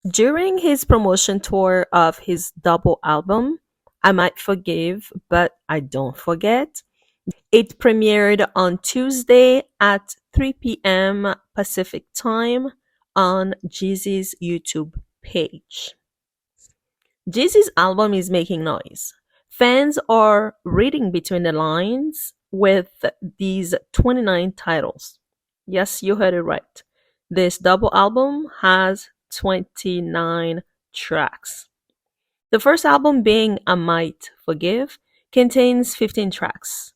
During his promotion tour of his double album, I Might Forgive, But I Don't Forget, it premiered on Tuesday at 3 p.m. Pacific Time on Jeezy's YouTube page. Jeezy's album is making noise. Fans are reading between the lines with these 29 titles. Yes, you heard it right. This double album has 29 tracks. The first album, being I Might Forgive, contains 15 tracks.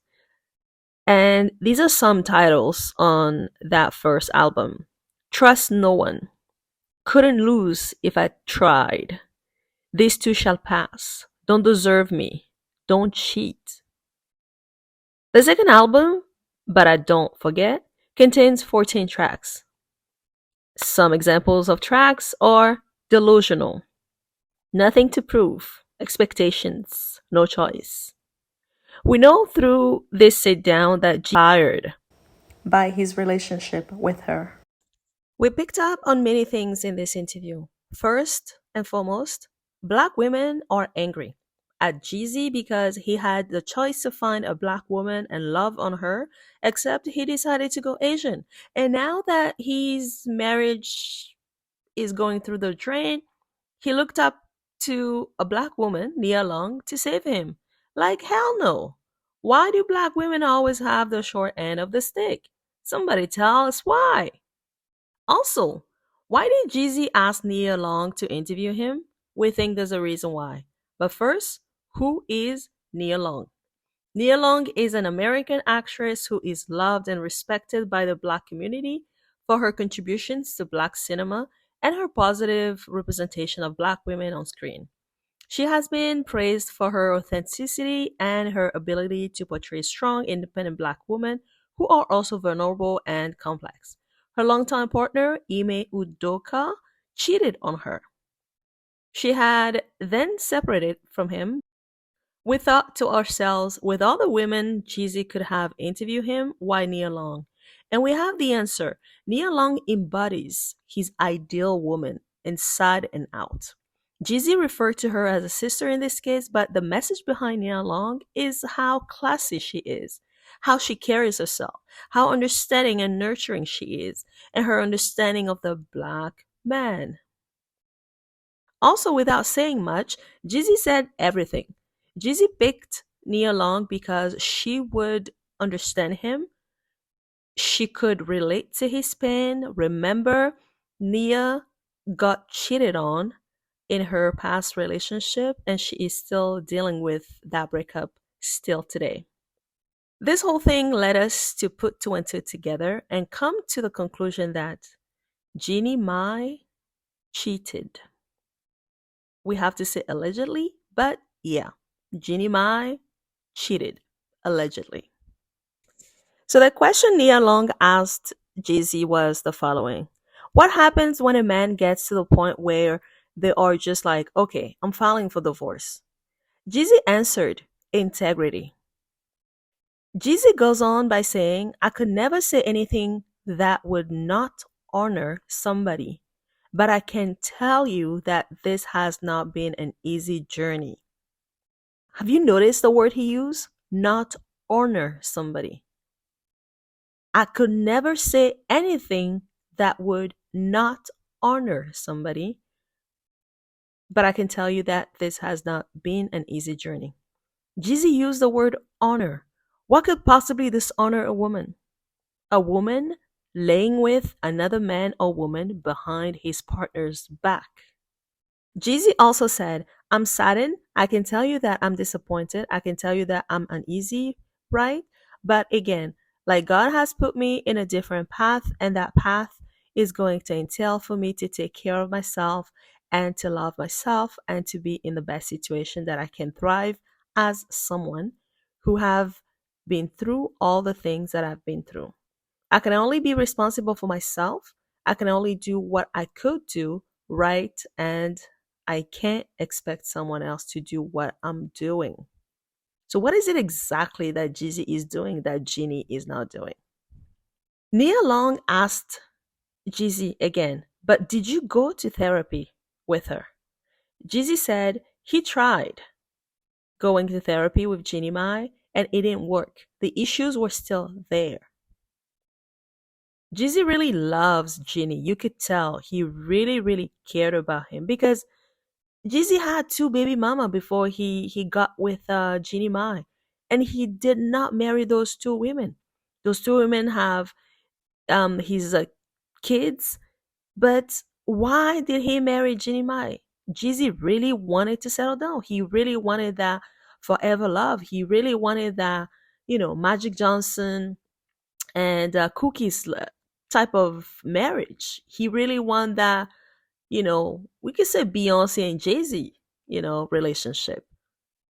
And these are some titles on that first album: Trust No One, Couldn't Lose If I Tried, These Two Shall Pass, Don't Deserve Me, Don't Cheat. The second album, But I Don't Forget, contains 14 tracks. Some examples of tracks are Delusional, Nothing to Prove, Expectations, No Choice. We know through this sit down that G tired by his relationship with her. We picked up on many things in this interview. First and foremost, black women are angry at Jeezy because he had the choice to find a black woman and love on her, except he decided to go Asian. And now that his marriage is going through the drain, he looked up to a black woman, Nia Long, to save him. Like, hell no. Why do black women always have the short end of the stick? Somebody tell us why. Also, why did Jeezy ask Nia Long to interview him? We think there's a reason why. But first, who is Nia Long? Nia Long is an American actress who is loved and respected by the black community for her contributions to black cinema and her positive representation of black women on screen. She has been praised for her authenticity and her ability to portray strong, independent black women who are also vulnerable and complex. Her longtime partner, Ime Udoka, cheated on her. She had then separated from him. We thought to ourselves, with all the women Jeezy could have interviewed him, why Nia Long? And we have the answer. Nia Long embodies his ideal woman inside and out. Jeezy referred to her as a sister in this case, but the message behind Nia Long is how classy she is, how she carries herself, how understanding and nurturing she is, and her understanding of the black man. Also, without saying much, Jeezy said everything. Jeezy picked Nia Long because she would understand him. She could relate to his pain. Remember, Nia got cheated on in her past relationship, and she is still dealing with that breakup still today. This whole thing led us to put two and two together and come to the conclusion that Jeannie Mai cheated. We have to say allegedly, but yeah, Jeannie Mai cheated, allegedly. So the question Nia Long asked Jay-Z was the following: What happens when a man gets to the point where they are just like, okay, I'm filing for divorce? Jeezy answered, integrity. Jeezy goes on by saying, I could never say anything that would not honor somebody, but I can tell you that this has not been an easy journey. Have you noticed the word he used? Not honor somebody. I could never say anything that would not honor somebody, but I can tell you that this has not been an easy journey. Jeezy used the word honor. What could possibly dishonor a woman? A woman laying with another man or woman behind his partner's back. Jeezy also said, I'm saddened. I can tell you that I'm disappointed. I can tell you that I'm uneasy, right? But again, like God has put me in a different path, and that path is going to entail for me to take care of myself and to love myself and to be in the best situation that I can thrive as someone who have been through all the things that I've been through. I can only be responsible for myself. I can only do what I could do, right? And I can't expect someone else to do what I'm doing. So, what is it exactly that Jeezy is doing that Jeannie is not doing? Nia Long asked Jeezy again, but did you go to therapy? with her. Jeezy said he tried going to therapy with Jeannie Mai and it didn't work. The issues were still there. Jeezy really loves Jeannie. You could tell he really, really cared about him because Jeezy had two baby mama before he got with Jeannie Mai, and he did not marry those two women. Those two women have his kids, but why did he marry Jeannie Mai? Jeezy really wanted to settle down. He really wanted that forever love. He really wanted that, Magic Johnson and cookies type of marriage. He really wanted that, we could say Beyonce and Jay-Z, relationship.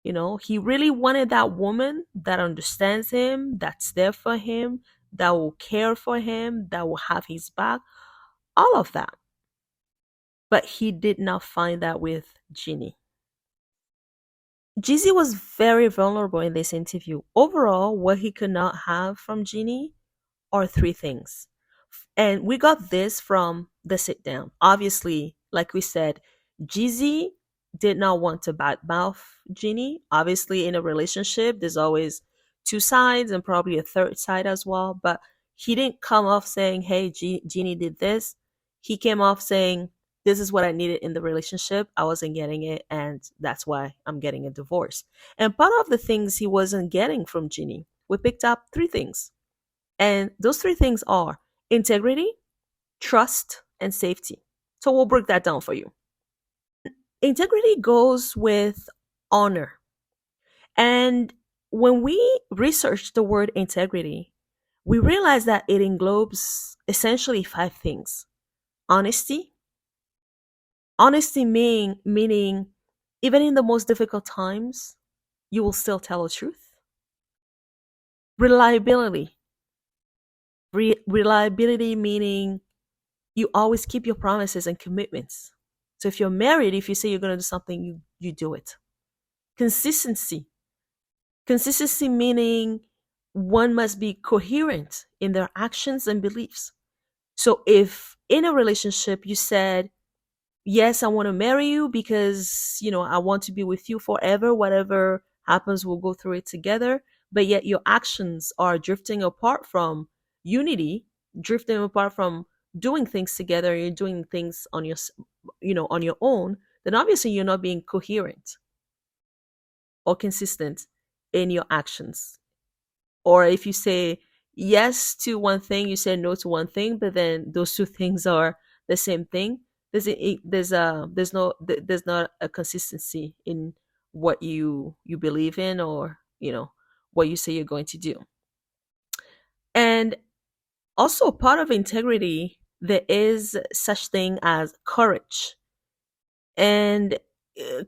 He really wanted that woman that understands him, that's there for him, that will care for him, that will have his back, all of that. But he did not find that with Ginny. Jeezy was very vulnerable in this interview. Overall, what he could not have from Ginny are three things. And we got this from the sit down. Obviously, like we said, Jeezy did not want to badmouth Jeannie. Obviously, in a relationship, there's always two sides and probably a third side as well. But he didn't come off saying, hey, Jeannie did this. He came off saying, this is what I needed in the relationship. I wasn't getting it. And that's why I'm getting a divorce. And part of the things he wasn't getting from Jeannie, we picked up three things. And those three things are integrity, trust, and safety. So we'll break that down for you. Integrity goes with honor. And when we research the word integrity, we realize that it englobes essentially five things: honesty. Honesty meaning even in the most difficult times, you will still tell the truth. Reliability. Reliability meaning you always keep your promises and commitments. So if you're married, if you say you're going to do something, you do it. Consistency. Consistency meaning one must be coherent in their actions and beliefs. So if in a relationship you said, yes, I want to marry you because, I want to be with you forever, whatever happens, we'll go through it together, but yet your actions are drifting apart from unity, drifting apart from doing things together, you're doing things on your own, then obviously you're not being coherent or consistent in your actions. Or if you say yes to one thing, you say no to one thing, but then those two things are the same thing. There's not a consistency in what you believe in, or what you say you're going to do. And also part of integrity, there is such thing as courage. And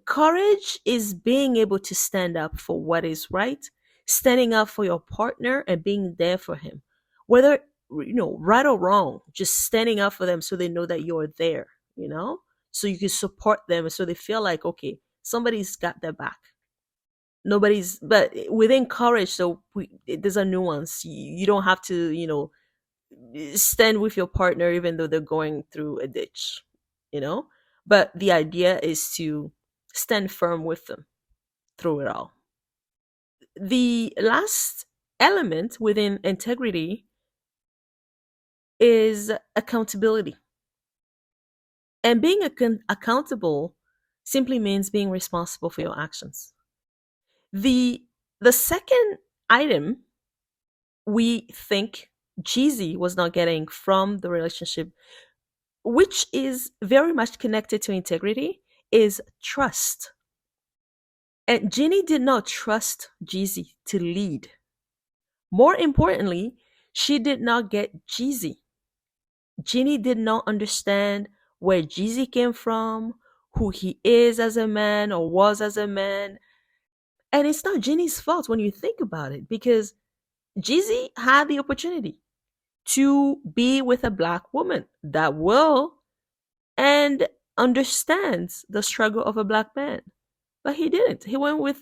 courage is being able to stand up for what is right, standing up for your partner and being there for him. Whether, right or wrong, just standing up for them so they know that you're there, so you can support them so they feel like, okay, somebody's got their back. Nobody's, but within courage, so there's a nuance. You don't have to, stand with your partner even though they're going through a ditch, you know? But the idea is to stand firm with them through it all. The last element within integrity is accountability. And being accountable simply means being responsible for your actions. The second item we think Jeezy was not getting from the relationship, which is very much connected to integrity, is trust. And Jeannie did not trust Jeezy to lead. More importantly, she did not get Jeezy. Jeannie did not understand where Jeezy came from, who he is as a man or was as a man. And it's not Jeannie's fault when you think about it, because Jeezy had the opportunity to be with a black woman that will and understands the struggle of a black man. But he didn't. He went with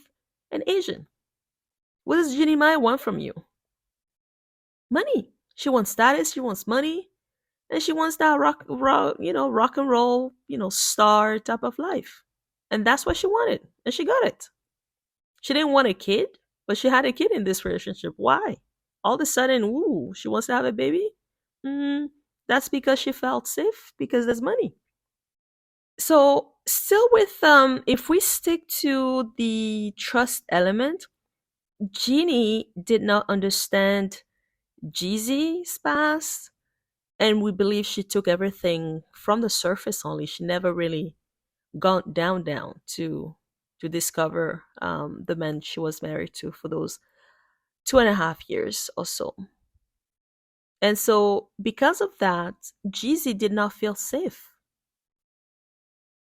an Asian. What does Jeannie Mai want from you? Money. She wants status, she wants money, and she wants that rock and roll, star type of life. And that's what she wanted, and she got it. She didn't want a kid, but she had a kid in this relationship. Why? All of a sudden, ooh, she wants to have a baby? Mm, that's because she felt safe because there's money. So, still with if we stick to the trust element, Jeannie did not understand Jeezy's past, and we believe she took everything from the surface only. She never really gone down to discover the man she was married to for those 2.5 years or so. And so, because of that, Jeezy did not feel safe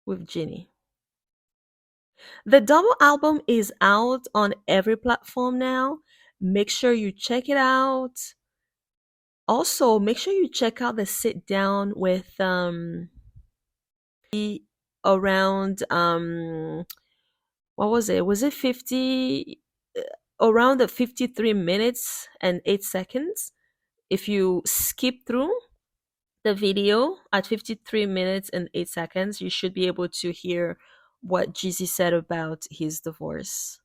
with Ginny. The double album is out on every platform now. Make sure you check it out. Also, make sure you check out the sit down with around what was it? Was it 50 around the 53 minutes and 8 seconds? If you skip through the video at 53 minutes and 8 seconds, you should be able to hear what Jeezy said about his divorce.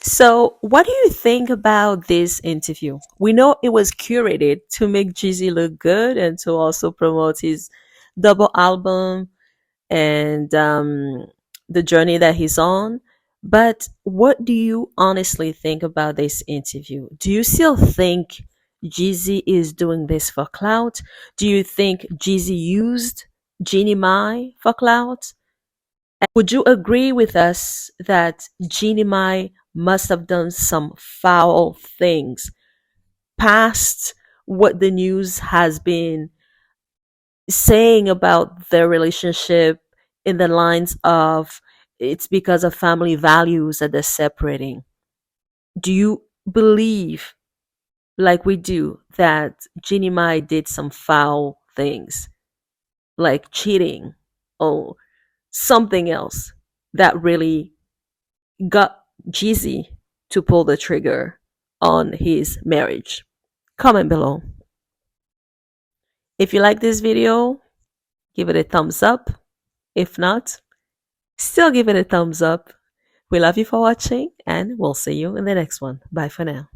So, what do you think about this interview? We know it was curated to make Jeezy look good and to also promote his double album and the journey that he's on. But what do you honestly think about this interview? Do you still think Jeezy is doing this for clout? Do you think Jeezy used Jeannie Mai for clout? Would you agree with us that Jeannie Mai must have done some foul things past what the news has been saying about their relationship, in the lines of it's because of family values that they're separating? Do you believe, like we do, that Jeannie Mai did some foul things, like cheating or something else that really got Jeezy to pull the trigger on his marriage? Comment below. If you like this video, give it a thumbs up. If not, still give it a thumbs up. We love you for watching, and we'll see you in the next one. Bye for now.